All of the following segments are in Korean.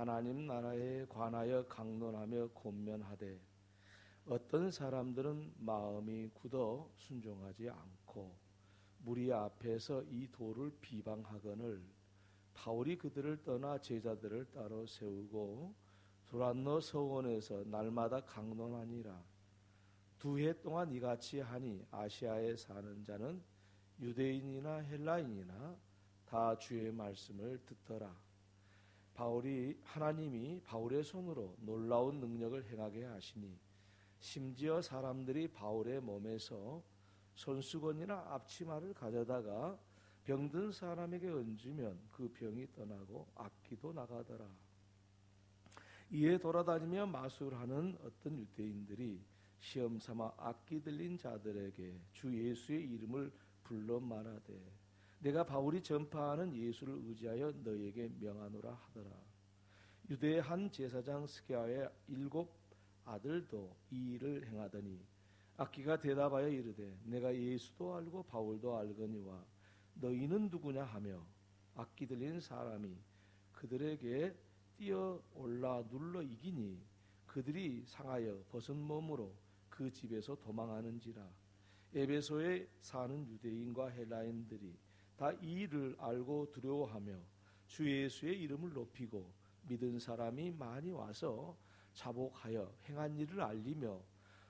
하나님 나라에 관하여 강론하며 권면하되 어떤 사람들은 마음이 굳어 순종하지 않고 무리 앞에서 이 도를 비방하거늘 바울이 그들을 떠나 제자들을 따로 세우고 두란노 서원에서 날마다 강론하니라. 2해 동안 이같이 하니 아시아에 사는 자는 유대인이나 헬라인이나 다 주의 말씀을 듣더라. 하나님이 바울의 손으로 놀라운 능력을 행하게 하시니 심지어 사람들이 바울의 몸에서 손수건이나 앞치마를 가져다가 병든 사람에게 얹으면 그 병이 떠나고 악기도 나가더라. 이에 돌아다니며 마술하는 어떤 유대인들이 시험 삼아 악기 들린 자들에게 주 예수의 이름을 불러 말하되 내가 바울이 전파하는 예수를 의지하여 너에게 명하노라 하더라. 유대의 한 제사장 스게아의 7 아들도 이 일을 행하더니 악기가 대답하여 이르되 내가 예수도 알고 바울도 알거니와 너희는 누구냐 하며 악기 들린 사람이 그들에게 뛰어 올라 눌러 이기니 그들이 상하여 벗은 몸으로 그 집에서 도망하는지라. 에베소에 사는 유대인과 헬라인들이 다 이 일을 알고 두려워하며 주 예수의 이름을 높이고 믿은 사람이 많이 와서 자복하여 행한 일을 알리며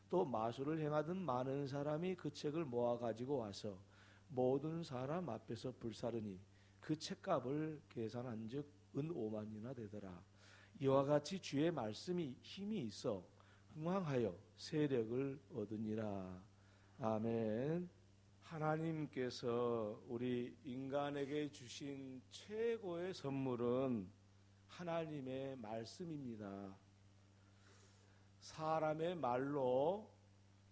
또 마술을 행하던 많은 사람이 그 책을 모아가지고 와서 모든 사람 앞에서 불사르니 그 책값을 계산한즉 은 5만이나 되더라. 이와 같이 주의 말씀이 힘이 있어 흥황하여 세력을 얻으니라. 아멘. 하나님께서 우리 인간에게 주신 최고의 선물은 하나님의 말씀입니다. 사람의 말로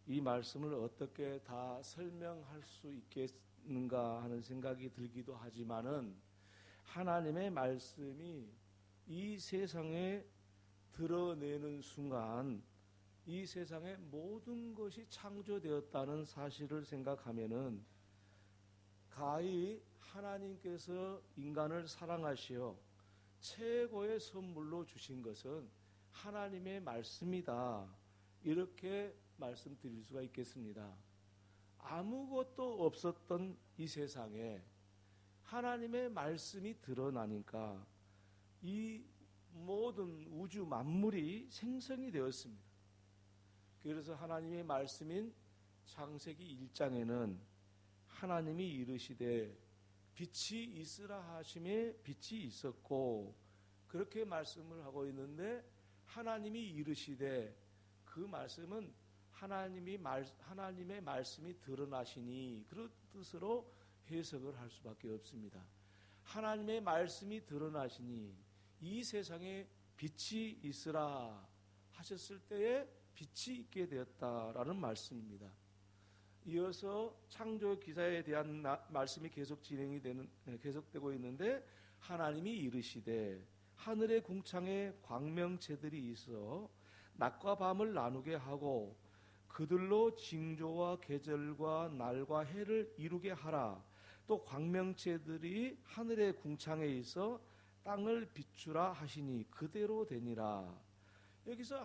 이 말씀을 어떻게 다 설명할 수 있겠는가 하는 생각이 들기도 하지만은 하나님의 말씀이 이 세상에 드러내는 순간 이 세상의 모든 것이 창조되었다는 사실을 생각하면은 가히 하나님께서 인간을 사랑하시어 최고의 선물로 주신 것은 하나님의 말씀이다. 이렇게 말씀드릴 수가 있겠습니다. 아무것도 없었던 이 세상에 하나님의 말씀이 드러나니까 이 모든 우주 만물이 생성이 되었습니다. 그래서 하나님의 말씀인 창세기 1장에는 하나님이 이르시되 빛이 있으라 하심에 빛이 있었고 그렇게 말씀을 하고 있는데 하나님이 이르시되 그 말씀은 하나님의 말씀이 드러나시니 그런 뜻으로 해석을 할 수밖에 없습니다. 하나님의 말씀이 드러나시니 이 세상에 빛이 있으라 하셨을 때에 빛이 있게 되었다라는 말씀입니다. 이어서 창조 기사에 대한 말씀이 계속되고 있는데 하나님이 이르시되 하늘의 궁창에 광명체들이 있어 낮과 밤을 나누게 하고 그들로 징조와 계절과 날과 해를 이루게 하라. 또 광명체들이 하늘의 궁창에 있어 땅을 비추라 하시니 그대로 되니라. 여기서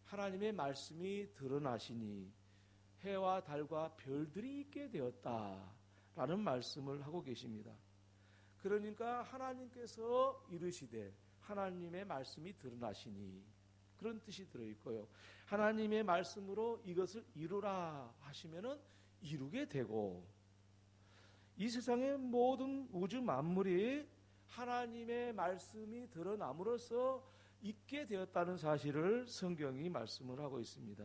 하나님의 말씀이 드러나시니 해와 달과 별들이 있게 되었다라는 말씀을 하고 계십니다. 그러니까 하나님께서 이르시되 하나님의 말씀이 드러나시니 그런 뜻이 들어있고요. 하나님의 말씀으로 이것을 이루라 하시면은 이루게 되고 이 세상의 모든 우주 만물이 하나님의 말씀이 드러남으로써 있게 되었다는 사실을 성경이 말씀을 하고 있습니다.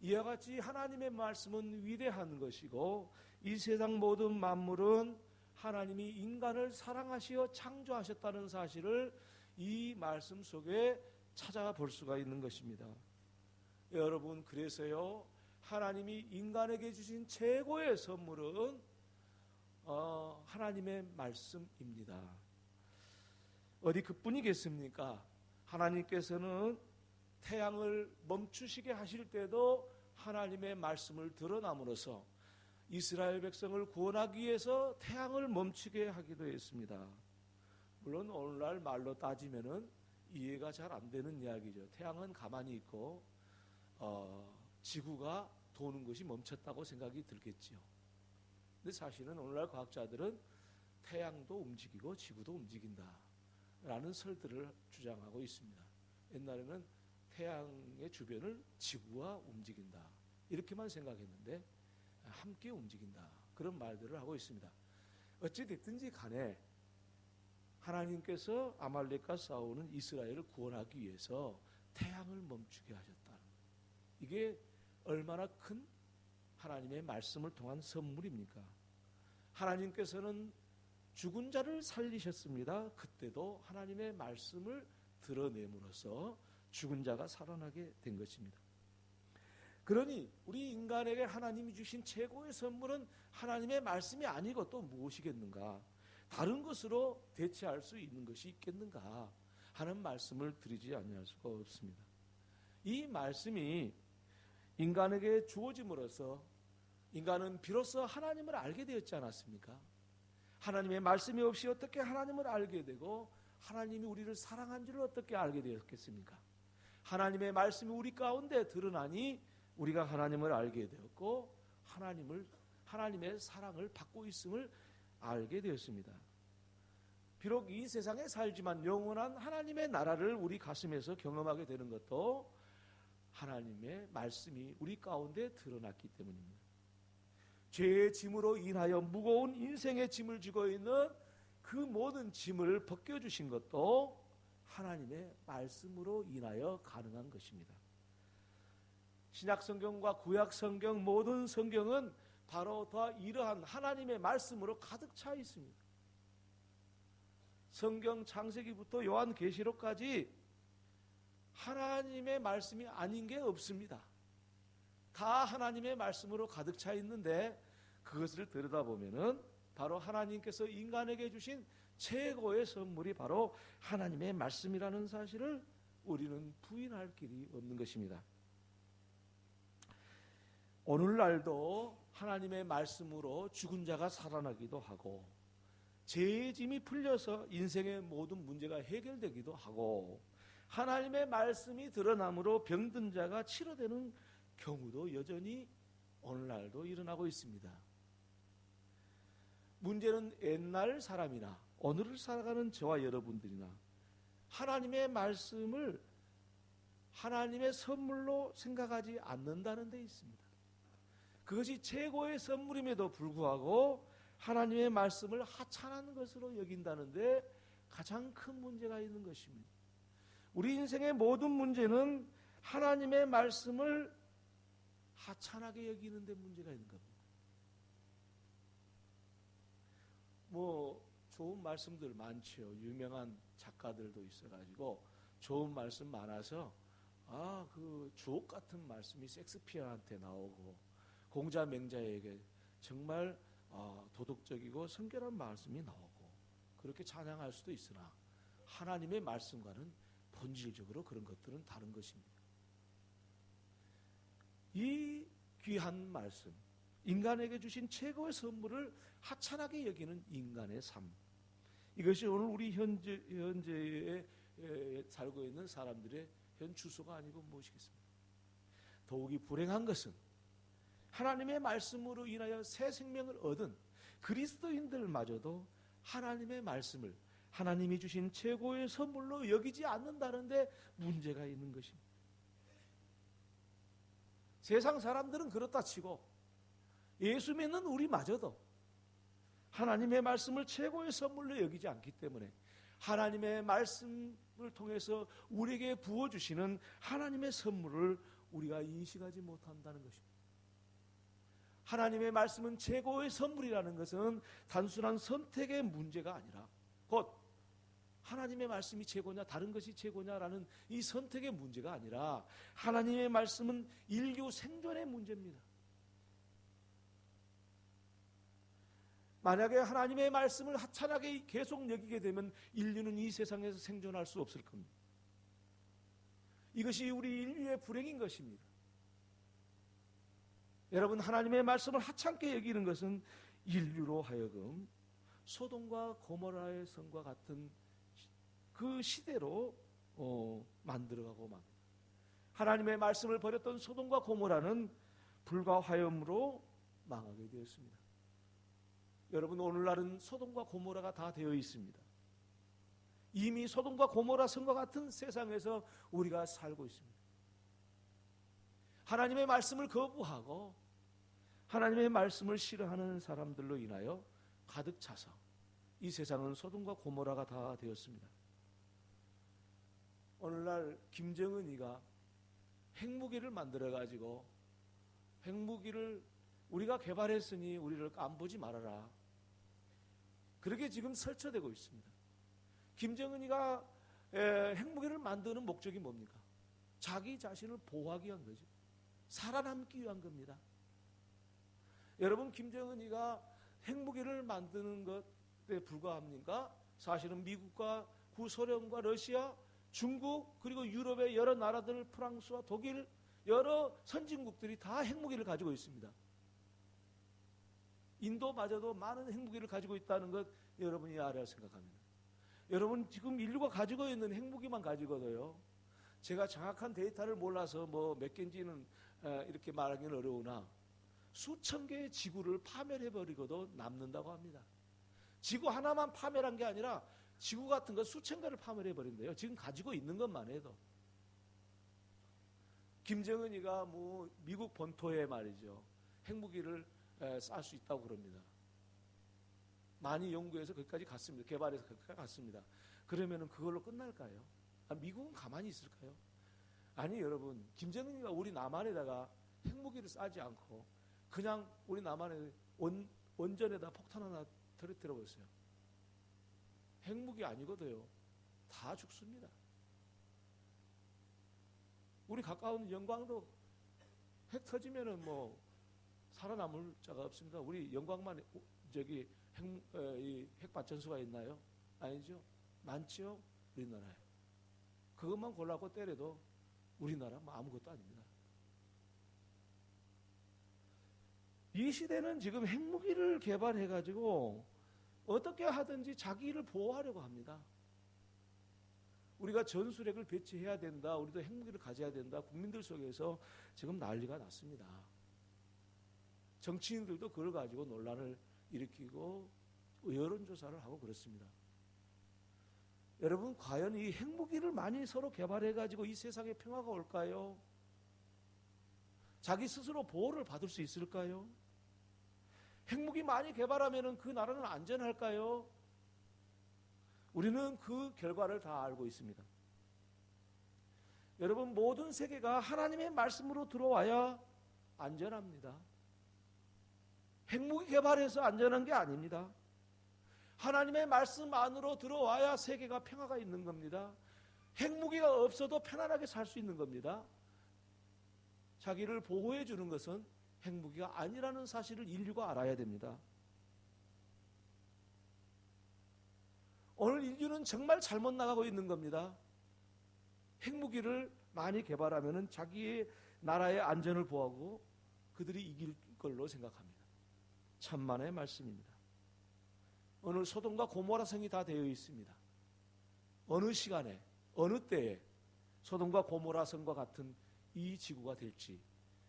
이와 같이 하나님의 말씀은 위대한 것이고 이 세상 모든 만물은 하나님이 인간을 사랑하시어 창조하셨다는 사실을 이 말씀 속에 찾아볼 수가 있는 것입니다. 여러분, 그래서요 하나님이 인간에게 주신 최고의 선물은 하나님의 말씀입니다. 어디 그뿐이겠습니까? 하나님께서는 태양을 멈추시게 하실 때도 하나님의 말씀을 드러남으로써 이스라엘 백성을 구원하기 위해서 태양을 멈추게 하기도 했습니다. 물론 오늘날 말로 따지면은 이해가 잘 안 되는 이야기죠. 태양은 가만히 있고 지구가 도는 것이 멈췄다고 생각이 들겠지요. 근데 사실은 오늘날 과학자들은 태양도 움직이고 지구도 움직인다라는 설들을 주장하고 있습니다. 옛날에는 태양의 주변을 지구가 움직인다 이렇게만 생각했는데 함께 움직인다 그런 말들을 하고 있습니다. 어찌 됐든지 간에 하나님께서 아말렉과 싸우는 이스라엘을 구원하기 위해서 태양을 멈추게 하셨다. 이게 얼마나 큰 하나님의 말씀을 통한 선물입니까? 하나님께서는 죽은 자를 살리셨습니다. 그때도 하나님의 말씀을 드러냄으로써 죽은 자가 살아나게 된 것입니다. 그러니 우리 인간에게 하나님이 주신 최고의 선물은 하나님의 말씀이 아니고 또 무엇이겠는가? 다른 것으로 대체할 수 있는 것이 있겠는가 하는 말씀을 드리지 아니할 수가 없습니다. 이 말씀이 인간에게 주어짐으로써 인간은 비로소 하나님을 알게 되었지 않았습니까? 하나님의 말씀이 없이 어떻게 하나님을 알게 되고 하나님이 우리를 사랑한 줄을 어떻게 알게 되었겠습니까? 하나님의 말씀이 우리 가운데 드러나니 우리가 하나님을 알게 되었고 하나님의 사랑을 받고 있음을 알게 되었습니다. 비록 이 세상에 살지만 영원한 하나님의 나라를 우리 가슴에서 경험하게 되는 것도 하나님의 말씀이 우리 가운데 드러났기 때문입니다. 죄의 짐으로 인하여 무거운 인생의 짐을 지고 있는 그 모든 짐을 벗겨주신 것도 하나님의 말씀으로 인하여 가능한 것입니다. 신약성경과 구약성경 모든 성경은 바로 다 이러한 하나님의 말씀으로 가득 차 있습니다. 성경 창세기부터 요한계시록까지 하나님의 말씀이 아닌 게 없습니다. 다 하나님의 말씀으로 가득 차 있는데 그것을 들여다보면은 바로 하나님께서 인간에게 주신 최고의 선물이 바로 하나님의 말씀이라는 사실을 우리는 부인할 길이 없는 것입니다. 오늘날도 하나님의 말씀으로 죽은 자가 살아나기도 하고 죄의 짐이 풀려서 인생의 모든 문제가 해결되기도 하고 하나님의 말씀이 드러남으로 병든 자가 치료되는 경우도 여전히 오늘날도 일어나고 있습니다. 문제는 옛날 사람이나 오늘을 살아가는 저와 여러분들이나 하나님의 말씀을 하나님의 선물로 생각하지 않는다는 데 있습니다. 그것이 최고의 선물임에도 불구하고 하나님의 말씀을 하찮은 것으로 여긴다는데 가장 큰 문제가 있는 것입니다. 우리 인생의 모든 문제는 하나님의 말씀을 하찮게 여기는 데 문제가 있는 겁니다. 좋은 말씀들 많지요. 유명한 작가들도 있어가지고 좋은 말씀 많아서 그 주옥 같은 말씀이 섹스피어한테 나오고 공자 맹자에게 정말 도덕적이고 성결한 말씀이 나오고 그렇게 찬양할 수도 있으나 하나님의 말씀과는 본질적으로 그런 것들은 다른 것입니다. 이 귀한 말씀, 인간에게 주신 최고의 선물을 하찮게 여기는 인간의 삶, 이것이 오늘 우리 현재에 살고 있는 사람들의 현 주소가 아니고 무엇이겠습니까? 더욱이 불행한 것은 하나님의 말씀으로 인하여 새 생명을 얻은 그리스도인들마저도 하나님의 말씀을 하나님이 주신 최고의 선물로 여기지 않는다는데 문제가 있는 것입니다. 세상 사람들은 그렇다 치고 예수 믿는 우리마저도 하나님의 말씀을 최고의 선물로 여기지 않기 때문에 하나님의 말씀을 통해서 우리에게 부어주시는 하나님의 선물을 우리가 인식하지 못한다는 것입니다. 하나님의 말씀은 최고의 선물이라는 것은 단순한 선택의 문제가 아니라 곧 하나님의 말씀이 최고냐 다른 것이 최고냐라는 이 선택의 문제가 아니라 하나님의 말씀은 인류 생존의 문제입니다. 만약에 하나님의 말씀을 하찮게 계속 여기게 되면 인류는 이 세상에서 생존할 수 없을 겁니다. 이것이 우리 인류의 불행인 것입니다. 여러분, 하나님의 말씀을 하찮게 여기는 것은 인류로 하여금 소돔과 고모라의 성과 같은 그 시대로 만들어가고 맙니다. 하나님의 말씀을 버렸던 소돔과 고모라는 불과 화염으로 망하게 되었습니다. 여러분, 오늘날은 소돔과 고모라가 다 되어 있습니다. 이미 소돔과 고모라 성과 같은 세상에서 우리가 살고 있습니다. 하나님의 말씀을 거부하고 하나님의 말씀을 싫어하는 사람들로 인하여 가득 차서 이 세상은 소돔과 고모라가 다 되었습니다. 오늘날 김정은이가 핵무기를 만들어가지고 핵무기를 우리가 개발했으니 우리를 깐보지 말아라, 그렇게 지금 설쳐되고 있습니다. 김정은이가 핵무기를 만드는 목적이 뭡니까? 자기 자신을 보호하기 위한 거죠. 살아남기 위한 겁니다. 여러분, 김정은이가 핵무기를 만드는 것에 불과합니까? 사실은 미국과 구소련과 러시아, 중국, 그리고 유럽의 여러 나라들, 프랑스와 독일, 여러 선진국들이 다 핵무기를 가지고 있습니다. 인도마저도 많은 핵무기를 가지고 있다는 것 여러분이 알아야 생각합니다. 여러분, 지금 인류가 가지고 있는 핵무기만 가지고도요, 제가 정확한 데이터를 몰라서 몇 개인지는 이렇게 말하기는 어려우나 수천 개의 지구를 파멸해버리고도 남는다고 합니다. 지구 하나만 파멸한 게 아니라 지구 같은 거 수천 개를 파멸해버린대요. 지금 가지고 있는 것만 해도. 김정은이가 미국 본토에 말이죠, 핵무기를 쌀 수 있다고 그럽니다. 많이 연구해서 거기까지 갔습니다. 개발해서 거기까지 갔습니다. 그러면은 그걸로 끝날까요? 미국은 가만히 있을까요? 아니, 여러분, 김정은이가 우리 남한에다가 핵무기를 싸지 않고 그냥 우리 남한에 원전에다 폭탄 하나 터뜨려 보세요. 핵무기 아니거든요. 다 죽습니다. 우리 가까운 영광도 핵 터지면은 살아남을 자가 없습니다. 우리 영광만 핵발전소가 있나요? 아니죠. 많죠. 우리나라에. 그것만 골라고 때려도 우리나라 아무것도 아닙니다. 이 시대는 지금 핵무기를 개발해가지고 어떻게 하든지 자기를 보호하려고 합니다. 우리가 전술핵을 배치해야 된다, 우리도 핵무기를 가져야 된다, 국민들 속에서 지금 난리가 났습니다. 정치인들도 그걸 가지고 논란을 일으키고 여론조사를 하고 그렇습니다. 여러분, 과연 이 핵무기를 많이 서로 개발해가지고 이 세상에 평화가 올까요? 자기 스스로 보호를 받을 수 있을까요? 핵무기 많이 개발하면 그 나라는 안전할까요? 우리는 그 결과를 다 알고 있습니다. 여러분, 모든 세계가 하나님의 말씀으로 들어와야 안전합니다. 핵무기 개발해서 안전한 게 아닙니다. 하나님의 말씀 안으로 들어와야 세계가 평화가 있는 겁니다. 핵무기가 없어도 편안하게 살 수 있는 겁니다. 자기를 보호해 주는 것은 핵무기가 아니라는 사실을 인류가 알아야 됩니다. 오늘 인류는 정말 잘못 나가고 있는 겁니다. 핵무기를 많이 개발하면 자기의 나라의 안전을 보호하고 그들이 이길 걸로 생각합니다. 천만의 말씀입니다. 오늘 소돔과 고모라 성이 다 되어 있습니다. 어느 시간에, 어느 때에 소돔과 고모라 성과 같은 이 지구가 될지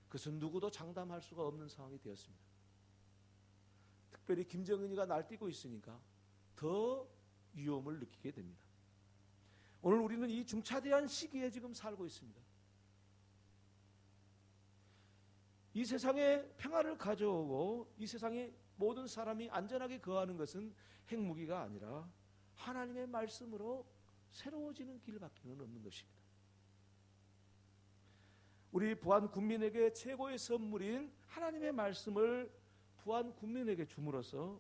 그것은 누구도 장담할 수가 없는 상황이 되었습니다. 특별히 김정은이가 날뛰고 있으니까 더 위험을 느끼게 됩니다. 오늘 우리는 이 중차대한 시기에 지금 살고 있습니다. 이 세상에 평화를 가져오고 이 세상에 모든 사람이 안전하게 거하는 것은 핵무기가 아니라 하나님의 말씀으로 새로워지는 길밖에는 없는 것입니다. 우리 부안 국민에게 최고의 선물인 하나님의 말씀을 부안 국민에게 줌으로써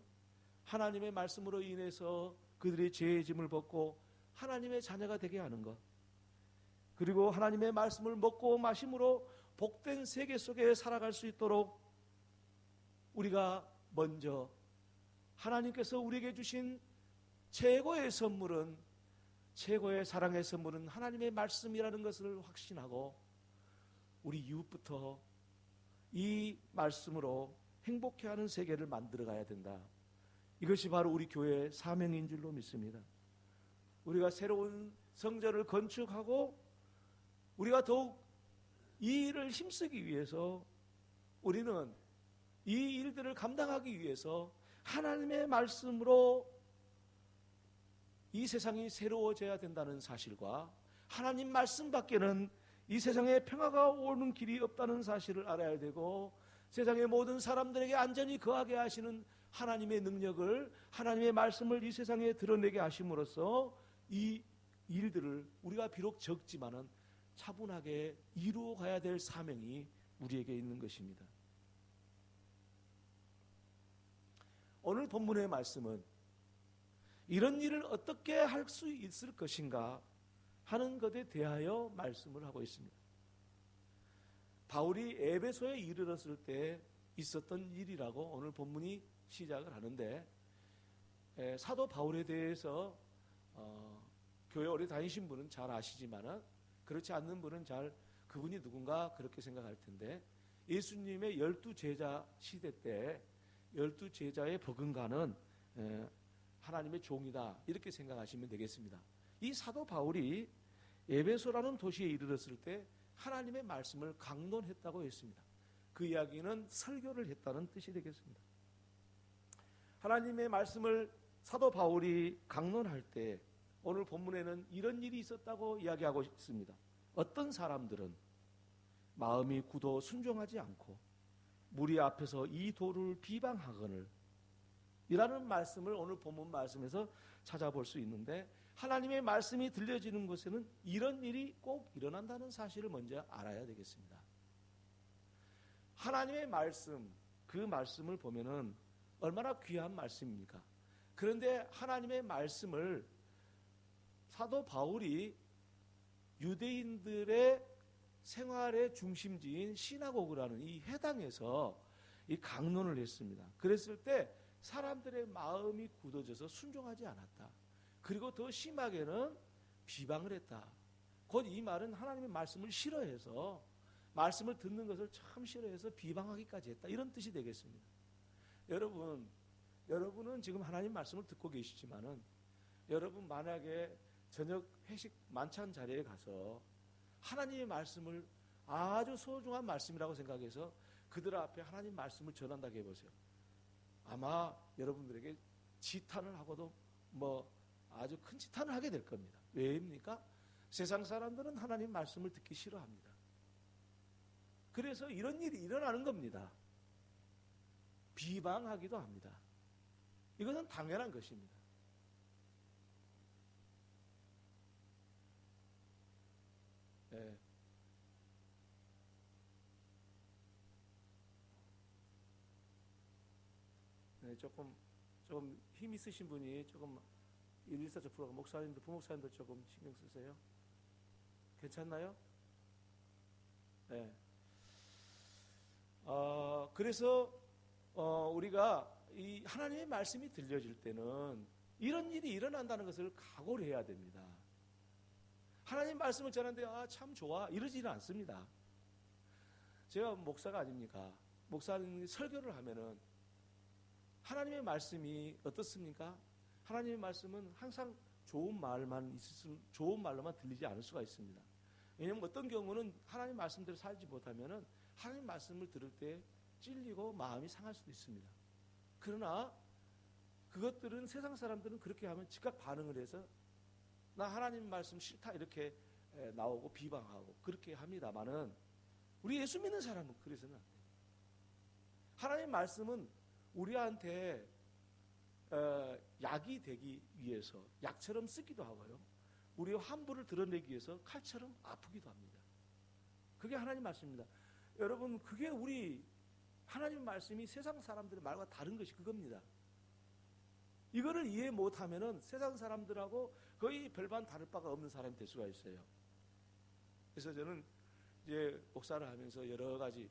하나님의 말씀으로 인해서 그들의 죄의 짐을 벗고 하나님의 자녀가 되게 하는 것, 그리고 하나님의 말씀을 먹고 마심으로 복된 세계 속에 살아갈 수 있도록 우리가 먼저 하나님께서 우리에게 주신 최고의 선물은, 최고의 사랑의 선물은 하나님의 말씀이라는 것을 확신하고 우리 이웃부터 이 말씀으로 행복해하는 세계를 만들어가야 된다. 이것이 바로 우리 교회의 사명인 줄로 믿습니다. 우리가 새로운 성전을 건축하고 우리가 더욱 이 일을 힘쓰기 위해서 우리는 이 일들을 감당하기 위해서 하나님의 말씀으로 이 세상이 새로워져야 된다는 사실과 하나님 말씀 밖에는 이 세상에 평화가 오는 길이 없다는 사실을 알아야 되고 세상의 모든 사람들에게 안전히 거하게 하시는 하나님의 능력을 하나님의 말씀을 이 세상에 드러내게 하심으로써 이 일들을 우리가 비록 적지만은 차분하게 이루어 가야 될 사명이 우리에게 있는 것입니다. 오늘 본문의 말씀은 이런 일을 어떻게 할 수 있을 것인가 하는 것에 대하여 말씀을 하고 있습니다. 바울이 에베소에 이르렀을 때 있었던 일이라고 오늘 본문이 시작을 하는데 사도 바울에 대해서 교회 오래 다니신 분은 잘 아시지만은 그렇지 않는 분은 잘 그분이 누군가 그렇게 생각할 텐데 예수님의 12제자 시대 때 12제자의 버금가는 하나님의 종이다 이렇게 생각하시면 되겠습니다. 이 사도 바울이 에베소라는 도시에 이르렀을 때 하나님의 말씀을 강론했다고 했습니다. 그 이야기는 설교를 했다는 뜻이 되겠습니다. 하나님의 말씀을 사도 바울이 강론할 때 오늘 본문에는 이런 일이 있었다고 이야기하고 있습니다. 어떤 사람들은 마음이 굳어 순종하지 않고 무리 앞에서 이 도를 비방하거늘 이라는 말씀을 오늘 본문 말씀에서 찾아볼 수 있는데 하나님의 말씀이 들려지는 곳에는 이런 일이 꼭 일어난다는 사실을 먼저 알아야 되겠습니다. 하나님의 말씀, 그 말씀을 보면은 얼마나 귀한 말씀입니까? 그런데 하나님의 말씀을 사도 바울이 유대인들의 생활의 중심지인 시나고그라는 이 회당에서 이 강론을 했습니다. 그랬을 때 사람들의 마음이 굳어져서 순종하지 않았다. 그리고 더 심하게는 비방을 했다. 곧 이 말은 하나님의 말씀을 싫어해서 말씀을 듣는 것을 참 싫어해서 비방하기까지 했다. 이런 뜻이 되겠습니다. 여러분은 지금 하나님 말씀을 듣고 계시지만은 여러분 만약에 저녁 회식 만찬 자리에 가서 하나님의 말씀을 아주 소중한 말씀이라고 생각해서 그들 앞에 하나님 말씀을 전한다고 해보세요. 아마 여러분들에게 지탄을 하고도 아주 큰 지탄을 하게 될 겁니다. 왜입니까? 세상 사람들은 하나님 말씀을 듣기 싫어합니다. 그래서 이런 일이 일어나는 겁니다. 비방하기도 합니다. 이것은 당연한 것입니다. 네. 네, 조금 힘 있으신 분이 조금 114 프로가 목사님들, 부목사님들 조금 신경 쓰세요. 괜찮나요? 네. 그래서 우리가 이 하나님의 말씀이 들려질 때는 이런 일이 일어난다는 것을 각오를 해야 됩니다. 하나님 말씀을 전하는데 참 좋아 이러지는 않습니다. 제가 목사가 아닙니까? 목사님이 설교를 하면은 하나님의 말씀이 어떻습니까? 하나님의 말씀은 항상 좋은 말로만 들리지 않을 수가 있습니다. 왜냐하면 어떤 경우는 하나님 말씀대로 살지 못하면은 하나님 말씀을 들을 때 찔리고 마음이 상할 수도 있습니다. 그러나 그것들은 세상 사람들은 그렇게 하면 즉각 반응을 해서 나 하나님 말씀 싫다 이렇게 나오고 비방하고 그렇게 합니다만은 우리 예수 믿는 사람은 그래서는 안 돼요. 하나님 말씀은 우리한테 약이 되기 위해서 약처럼 쓰기도 하고요. 우리의 환부를 드러내기 위해서 칼처럼 아프기도 합니다. 그게 하나님 말씀입니다. 여러분 그게 우리 하나님 말씀이 세상 사람들의 말과 다른 것이 그겁니다. 이거를 이해 못하면은 세상 사람들하고 거의 별반 다를 바가 없는 사람이 될 수가 있어요. 그래서 저는 이제 목사를 하면서 여러 가지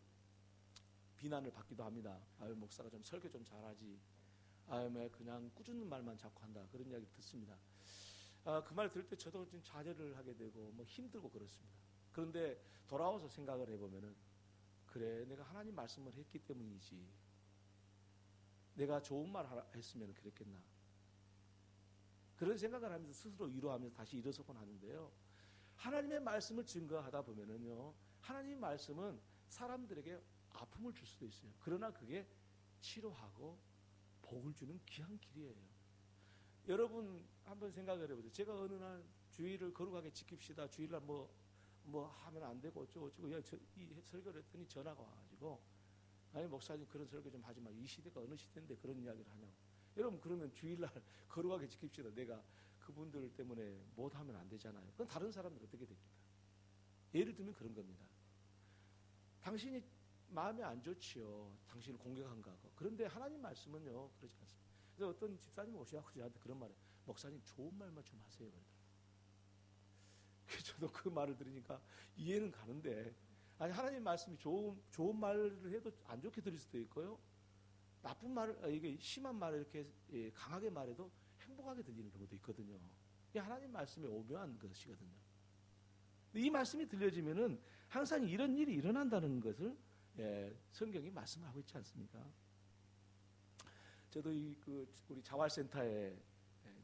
비난을 받기도 합니다. 아유 목사가 좀 설교 좀 잘하지. 아유 그냥 꾸짖는 말만 자꾸 한다. 그런 이야기를 듣습니다. 그 말 들을 때 저도 좀 좌절을 하게 되고 힘들고 그렇습니다. 그런데 돌아와서 생각을 해보면은 그래 내가 하나님 말씀을 했기 때문이지. 내가 좋은 말 했으면 그랬겠나. 그런 생각을 하면서 스스로 위로하면서 다시 일어서곤 하는데요. 하나님의 말씀을 증거하다 보면은요, 하나님의 말씀은 사람들에게 아픔을 줄 수도 있어요. 그러나 그게 치료하고 복을 주는 귀한 길이에요. 여러분 한번 생각을 해보세요. 제가 어느 날 주일을 거룩하게 지킵시다. 주일날 뭐 하면 안 되고 어쩌고 이 설교를 했더니 전화가 와가지고, 아니 목사님 그런 설교 좀 하지 마. 이 시대가 어느 시대인데 그런 이야기를 하냐고. 여러분 그러면 주일날 거룩하게 지킵시다. 내가 그분들 때문에 못하면 안 되잖아요. 그건 다른 사람들 어떻게 됩니까? 예를 들면 그런 겁니다. 당신이 마음이 안 좋지요. 당신을 공격한가 하고. 그런데 하나님 말씀은요 그러지 않습니다. 그래서 어떤 집사님 오셔서 저한테 그런 말을, 목사님 좋은 말만 좀 하세요. 그러더라고요. 저도 그 말을 들으니까 이해는 가는데, 아니 하나님 말씀이 좋은 말을 해도 안 좋게 들릴 수도 있고요. 나쁜 말을, 이게 심한 말을 이렇게 강하게 말해도 행복하게 들리는 경우도 있거든요. 이게 하나님 말씀의 오묘한 것이거든요. 이 말씀이 들려지면은 항상 이런 일이 일어난다는 것을 성경이 말씀하고 있지 않습니까? 저도 우리 자활센터에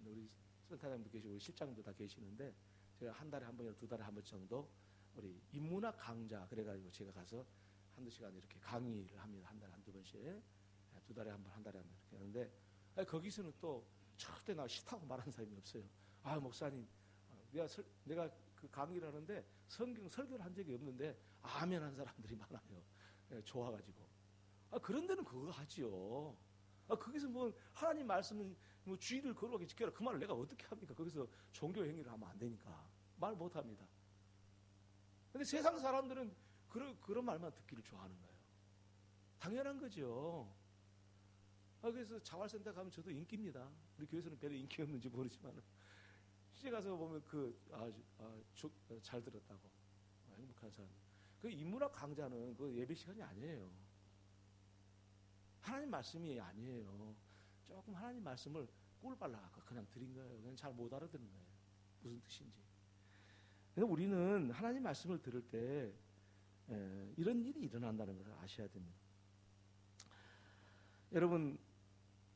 우리 센터장도 계시고 우리 실장도 다 계시는데, 제가 한 달에 한 번이나 두 달에 한 번 정도 우리 인문학 강좌 그래가지고 제가 가서 한두 시간 이렇게 강의를 합니다. 한 달에 한두 번씩, 두 달에 한 번, 한 달에 한 번 이렇게 하는데, 거기서는 또 절대 나 싫다고 말하는 사람이 없어요. 아 목사님, 내가 그 강의를 하는데 성경 설교를 한 적이 없는데 아멘 한 사람들이 많아요. 좋아가지고. 그런 데는 그거 하지요. 거기서 뭐 하나님 말씀은 뭐 주의를 거룩하게 지켜라 그 말을 내가 어떻게 합니까? 거기서 종교 행위를 하면 안 되니까 말 못합니다. 근데 세상 사람들은 그런 말만 듣기를 좋아하는 거예요. 당연한 거죠. 그래서 자활센터 가면 저도 인기입니다. 우리 교회에서는 별로 인기 없는지 모르지만 시제 가서 보면 잘 들었다고 행복한 사람. 그 인문학 강좌는 그 예배 시간이 아니에요. 하나님 말씀이 아니에요. 조금 하나님 말씀을 꿀빨라가 그냥 드린 거예요. 그냥 잘 못 알아듣는 거예요. 무슨 뜻인지. 그래서 우리는 하나님 말씀을 들을 때 이런 일이 일어난다는 것을 아셔야 됩니다. 여러분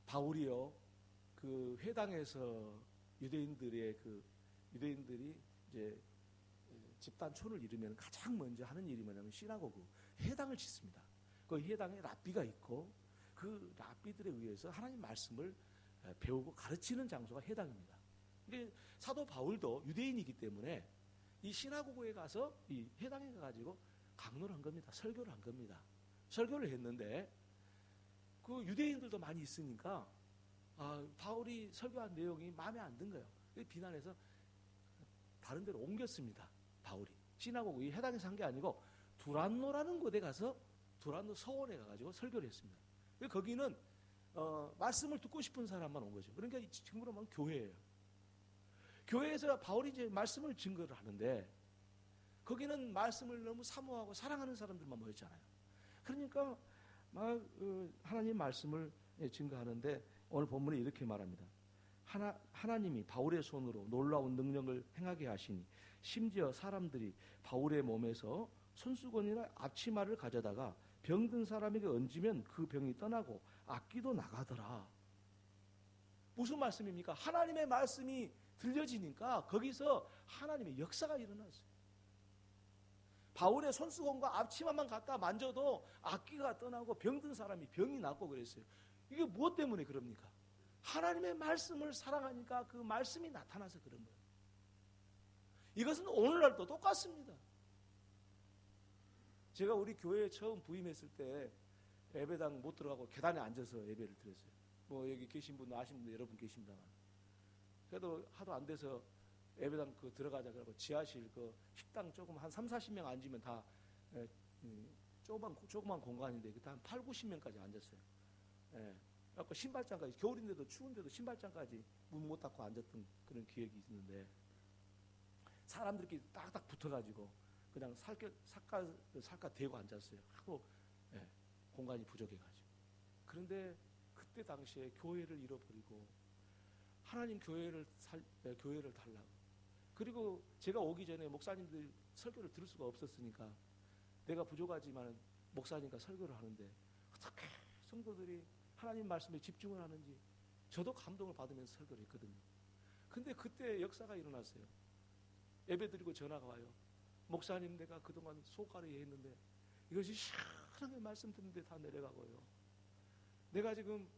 바울이요 그 회당에서 유대인들이 이제 집단촌을 이루면 가장 먼저 하는 일이 뭐냐면 시나고그 회당을 짓습니다. 그 회당에 랍비가 있고 그 랍비들에 의해서 하나님 말씀을 배우고 가르치는 장소가 회당입니다. 근데 사도 바울도 유대인이기 때문에 이 시나고그에 가서 이 회당에 가가지고 강론을 한 겁니다. 설교를 한 겁니다. 설교를 했는데 그 유대인들도 많이 있으니까 바울이 설교한 내용이 마음에 안 든 거예요. 비난해서 다른 데로 옮겼습니다. 바울이 시나고그 이 회당에서 한 게 아니고 두란노라는 곳에 가서 두란노 서원에 가가지고 설교를 했습니다. 거기는 말씀을 듣고 싶은 사람만 온 거죠. 그러니까 지금으로 말하면 교회예요. 교회에서 바울이 이제 말씀을 증거를 하는데 거기는 말씀을 너무 사모하고 사랑하는 사람들만 모였잖아요. 그러니까 막 하나님 말씀을 증거하는데 오늘 본문에 이렇게 말합니다. 하나님이 바울의 손으로 놀라운 능력을 행하게 하시니 심지어 사람들이 바울의 몸에서 손수건이나 앞치마를 가져다가 병든 사람에게 얹으면 그 병이 떠나고 악기도 나가더라. 무슨 말씀입니까? 하나님의 말씀이 들려지니까 거기서 하나님의 역사가 일어났어요. 바울의 손수건과 앞치마만 갖다 만져도 악기가 떠나고 병든 사람이 병이 낫고 그랬어요. 이게 무엇 때문에 그럽니까? 하나님의 말씀을 사랑하니까 그 말씀이 나타나서 그런 거예요. 이것은 오늘날도 똑같습니다. 제가 우리 교회에 처음 부임했을 때 예배당 못 들어가고 계단에 앉아서 예배를 드렸어요. 뭐 여기 계신 분 아시는 분 여러분 계십니다만, 그래도 하도 안 돼서 예배당 들어가자 그러고 지하실 식당 조금 한 30-40명 앉으면 다 조그만 공간인데 그때 한 80-90명까지 앉았어요. 그래서 신발장까지, 겨울인데도 추운데도 신발장까지 문 못 닫고 앉았던 그런 기억이 있는데, 사람들끼리 딱딱 붙어가지고 그냥 살까 대고 앉았어요. 하도 공간이 부족해가지고. 그런데 그때 당시에 교회를 잃어버리고 하나님 교회를 달라고. 그리고 제가 오기 전에 목사님들 설교를 들을 수가 없었으니까 내가 부족하지만 목사니까 설교를 하는데 어떻게 성도들이 하나님 말씀에 집중을 하는지 저도 감동을 받으면서 설교를 했거든요. 근데 그때 역사가 일어났어요. 예배 드리고 전화가 와요. 목사님, 내가 그동안 소가리에 했는데 이것이 시원하게 말씀 듣는데 다 내려가고요. 내가 지금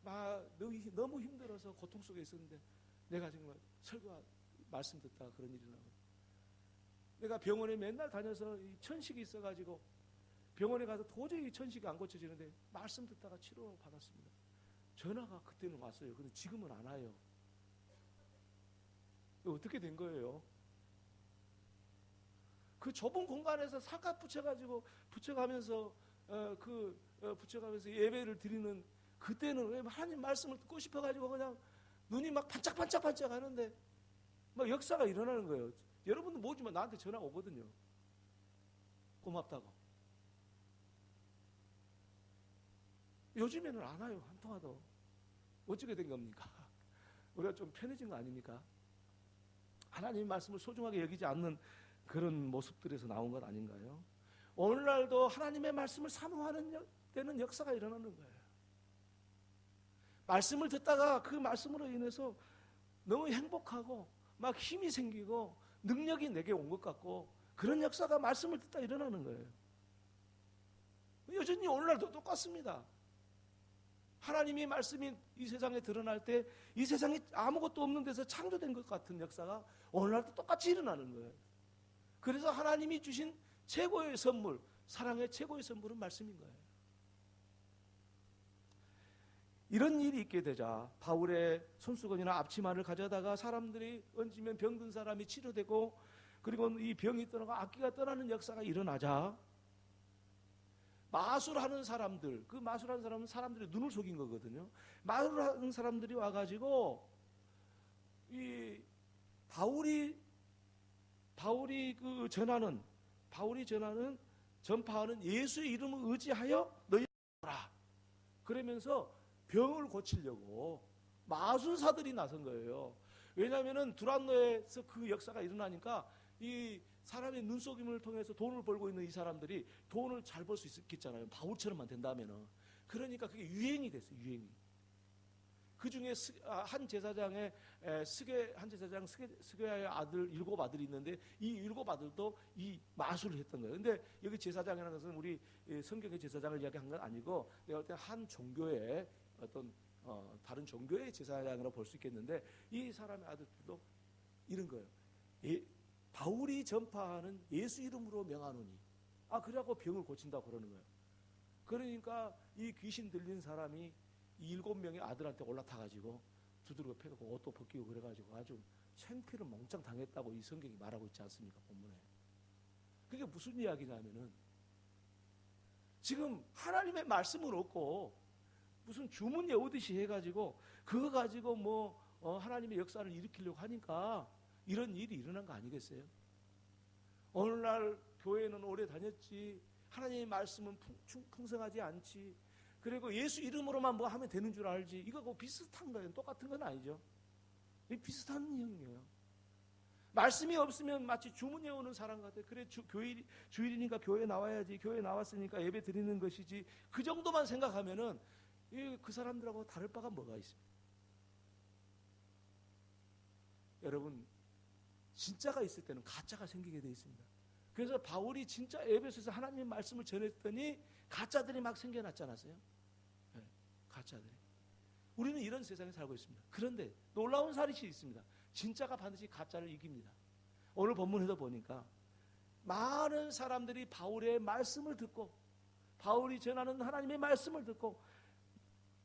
너무 힘들어서 고통 속에 있었는데 내가 정말 설교 말씀 듣다가 그런 일이 나고, 내가 병원에 맨날 다녀서 이 천식이 있어가지고 병원에 가서 도저히 천식이 안 고쳐지는데 말씀 듣다가 치료 받았습니다. 전화가 그때는 왔어요. 근데 지금은 안 와요. 어떻게 된 거예요? 그 좁은 공간에서 사각 붙여가면서 예배를 드리는 그때는 왜 하나님 말씀을 듣고 싶어가지고 그냥 눈이 막 반짝반짝 하는데 막 역사가 일어나는 거예요. 여러분도 모르지만 나한테 전화가 오거든요. 고맙다고. 요즘에는 안 와요. 한 통화도. 어떻게 된 겁니까? 우리가 좀 편해진 거 아닙니까? 하나님의 말씀을 소중하게 여기지 않는 그런 모습들에서 나온 것 아닌가요? 오늘날도 하나님의 말씀을 사모하는 때는 역사가 일어나는 거예요. 말씀을 듣다가 그 말씀으로 인해서 너무 행복하고 막 힘이 생기고 능력이 내게 온 것 같고 그런 역사가 말씀을 듣다 일어나는 거예요. 여전히 오늘날도 똑같습니다. 하나님의 말씀이 이 세상에 드러날 때 이 세상에 아무것도 없는 데서 창조된 것 같은 역사가 오늘날도 똑같이 일어나는 거예요. 그래서 하나님이 주신 최고의 선물, 사랑의 최고의 선물은 말씀인 거예요. 이런 일이 있게 되자 바울의 손수건이나 앞치마를 가져다가 사람들이 얹으면 병든 사람이 치료되고, 그리고 이 병이 떠나고 악기가 떠나는 역사가 일어나자 마술하는 사람들, 그 마술하는 사람은 사람들이 눈을 속인 거거든요. 마술하는 사람들이 와가지고 이 바울이 전파하는 예수의 이름을 의지하여 너희 오라. 그러면서 병을 고치려고 마술사들이 나선 거예요. 왜냐하면은 두란노에서 그 역사가 일어나니까 이 사람의 눈속임을 통해서 돈을 벌고 있는 이 사람들이 돈을 잘 벌 수 있겠잖아요. 바울처럼만 된다면은. 그러니까 그게 유행이 됐어요. 유행이. 그 중에 한 제사장의 스게의 아들 7아들이 있는데 이 7아들도 이 마술을 했던 거예요. 근데 여기 제사장이라는 것은 우리 성경의 제사장을 이야기한 건 아니고 내가 볼 때 한 종교의 어떤 다른 종교의 제사장이라고 볼 수 있겠는데 이 사람의 아들들도 이런 거예요. 바울이 전파하는 예수 이름으로 명하노니. 그래갖고 병을 고친다고 그러는 거예요. 그러니까 이 귀신 들린 사람이 이 7명의 아들한테 올라타가지고 두드리고 패고 옷도 벗기고 그래가지고 아주 창피를 몽땅 당했다고 이 성경이 말하고 있지 않습니까? 본문에. 그게 무슨 이야기냐면은 지금 하나님의 말씀을 얻고 무슨 주문 외우듯이 해가지고 그거 가지고 하나님의 역사를 일으키려고 하니까 이런 일이 일어난 거 아니겠어요? 오늘날 교회는 오래 다녔지 하나님의 말씀은 풍성하지 않지, 그리고 예수 이름으로만 뭐 하면 되는 줄 알지, 이거 비슷한 거예요. 똑같은 건 아니죠. 비슷한 형이에요. 말씀이 없으면 마치 주문 외우는 사람 같아요. 그래 주일이니까 교회 나와야지, 교회 나왔으니까 예배 드리는 것이지, 그 정도만 생각하면은 그 사람들하고 다를 바가 뭐가 있습니까? 여러분, 진짜가 있을 때는 가짜가 생기게 되어 있습니다. 그래서 바울이 진짜 에베소에서 하나님의 말씀을 전했더니 가짜들이 막 생겨났지 않았어요? 네, 가짜들이. 우리는 이런 세상에 살고 있습니다. 그런데 놀라운 사실이 있습니다. 진짜가 반드시 가짜를 이깁니다. 오늘 본문에도 보니까 많은 사람들이 바울의 말씀을 듣고, 바울이 전하는 하나님의 말씀을 듣고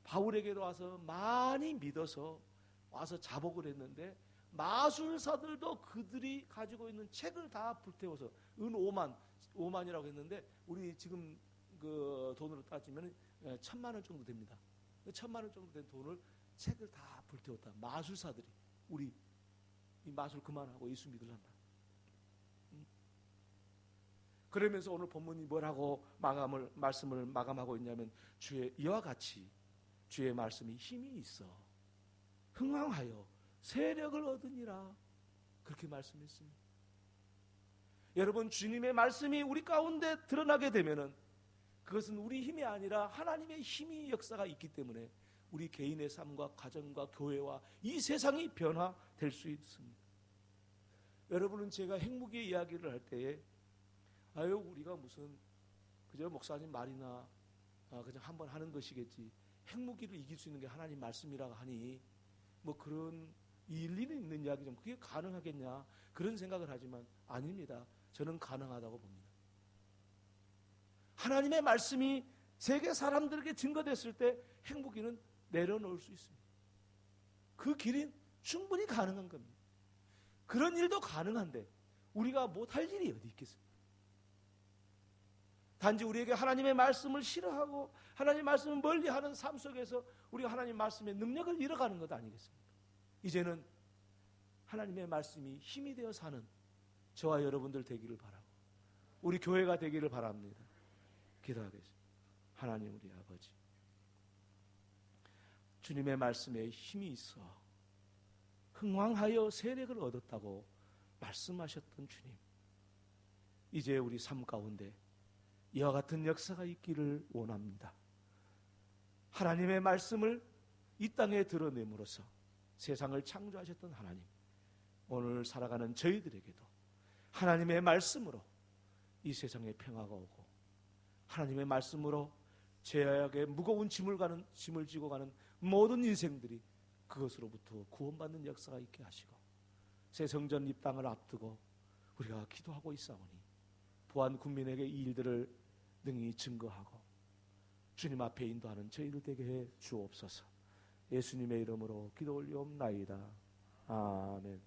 바울에게로 와서 많이 믿어서 와서 자복을 했는데, 마술사들도 그들이 가지고 있는 책을 다 불태워서 은 5만이라고 했는데 우리 지금 그 돈으로 따지면 1,000만 원 정도 됩니다. 1,000만 원 정도 된 돈을 책을 다 불태웠다. 마술사들이. 우리 이 마술 그만하고 예수 믿으란다. 그러면서 오늘 본문이 뭐라고 말씀을 마감하고 있냐면, 이와 같이 주의 말씀이 힘이 있어 흥왕하여 세력을 얻으니라, 그렇게 말씀했습니다. 여러분, 주님의 말씀이 우리 가운데 드러나게 되면은 그것은 우리 힘이 아니라 하나님의 힘이 역사가 있기 때문에 우리 개인의 삶과 가정과 교회와 이 세상이 변화될 수 있습니다. 여러분은 제가 핵무기 이야기를 할 때에 우리가 무슨 그저 목사님 말이나 그냥 한번 하는 것이겠지, 핵무기를 이길 수 있는 게 하나님 말씀이라고 하니 뭐 그런 일리는 있는 이야기 좀 그게 가능하겠냐 그런 생각을 하지만 아닙니다. 저는 가능하다고 봅니다. 하나님의 말씀이 세계 사람들에게 증거됐을 때 핵무기는 내려놓을 수 있습니다. 그 길이 충분히 가능한 겁니다. 그런 일도 가능한데 우리가 못할 일이 어디 있겠습니까? 단지 우리에게 하나님의 말씀을 싫어하고 하나님의 말씀을 멀리하는 삶 속에서 우리가 하나님의 말씀의 능력을 잃어가는 것 아니겠습니까? 이제는 하나님의 말씀이 힘이 되어 사는 저와 여러분들 되기를 바라고 우리 교회가 되기를 바랍니다. 기도하겠습니다. 하나님 우리 아버지, 주님의 말씀에 힘이 있어 흥왕하여 세력을 얻었다고 말씀하셨던 주님, 이제 우리 삶 가운데 이와 같은 역사가 있기를 원합니다. 하나님의 말씀을 이 땅에 드러냄으로써 세상을 창조하셨던 하나님, 오늘 살아가는 저희들에게도 하나님의 말씀으로 이 세상에 평화가 오고 하나님의 말씀으로 죄악의 무거운 짐을 지고 가는 모든 인생들이 그것으로부터 구원받는 역사가 있게 하시고, 새 성전 입당을 앞두고 우리가 기도하고 있사오니 부한 국민에게 이 일들을 능히 증거하고 주님 앞에 인도하는 저희들 되게 해 주옵소서. 예수님의 이름으로 기도 올리옵나이다. 아멘.